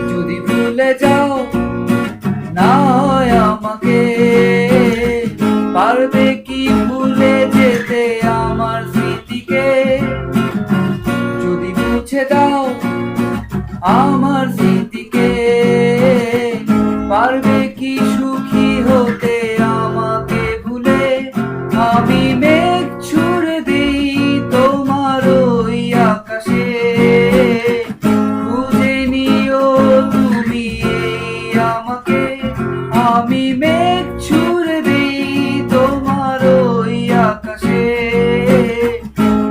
যদি ভুলে যাও না হয় আমাকে, পারবে কি ভুলে যেতে আমার স্মৃতিকে? যদি মুছে দাও আমার স্মৃতিকে, পারবে কি সুখী হতে আমাকে ভুলে? আমি মেঘ ছুড়ে দিই তোমার ওই আকাশে, খুঁজে নিও তুমি আমাকে। আমি মেঘ ছুড়ে দিই তোমার ওই আকাশে,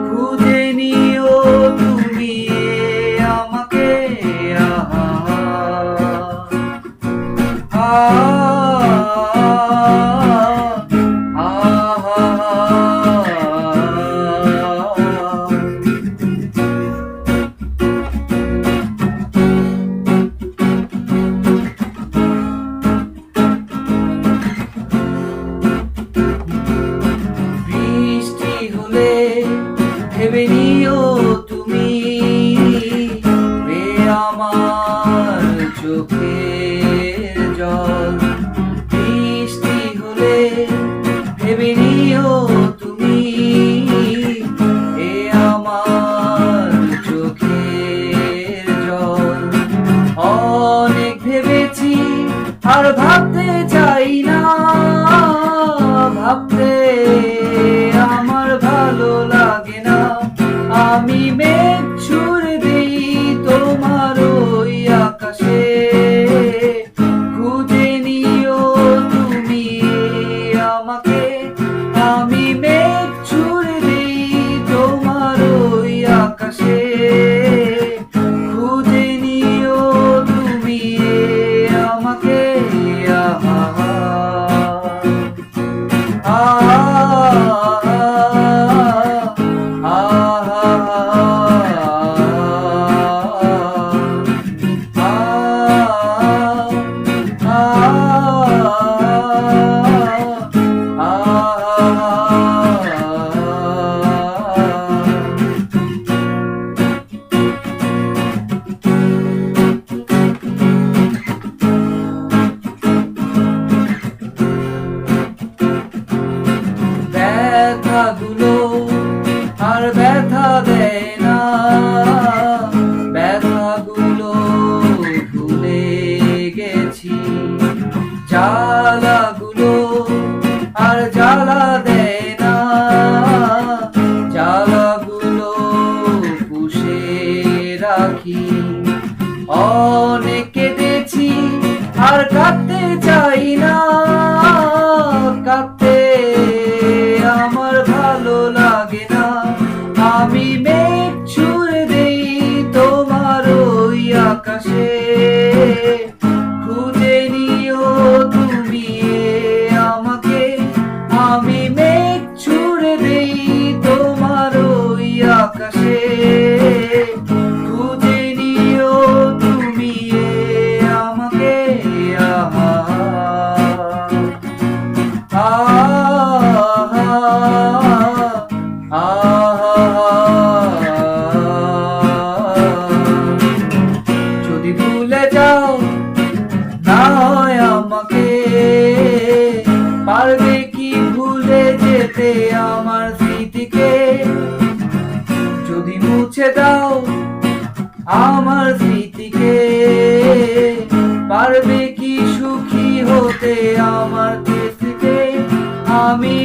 খুঁজে নিও তুমি আমাকে। বৃষ্টি হলে ভেবে নিও তুমি আমার চোখের জল। বৃষ্টি হলে ভেবে নিও তুমি আমার চোখের জল। অনেক ভেবেছি আর ভাবতে চাই না, ভাবতে আমার ভালো লাগে না। আমি মেঘ ছুড়ে দিই তোমার ওই আকাশে, খুঁজে নিও তুমি আমাকে। আমি মেঘ ছুড়ে দিই তোমার ওই আকাশে, খুঁজে নিও তুমি আমাকে। ব্যথাগুলো আর ব্যথা দেয় না, ব্যথাগুলো ভুলে গেছি। জ্বালাগুলো আর জ্বালা দেয় না, জ্বালাগুলো পুষে রাখি। অনেক কেঁদেছি আর কাঁদতে চাই না, কাঁদতে আমার ভালো লাগে না। আমি মেঘ ছুড়ে দেই তোমার ওই আকাশে, খুঁজে নিও তুমি আমাকে। আমি মেঘ ছুড়ে দেই তোমার ওই আকাশে, খুঁজে নিও তুমি আমাকে। যদি ভুলে যাও না হয় আমাকে, পারবে কি ভুলে যেতে আমার স্মৃতিকে? যদি মুছে দাও আমার স্মৃতিকে, পারবে কি সুখী হতে আমার স্মৃতিকে? আমি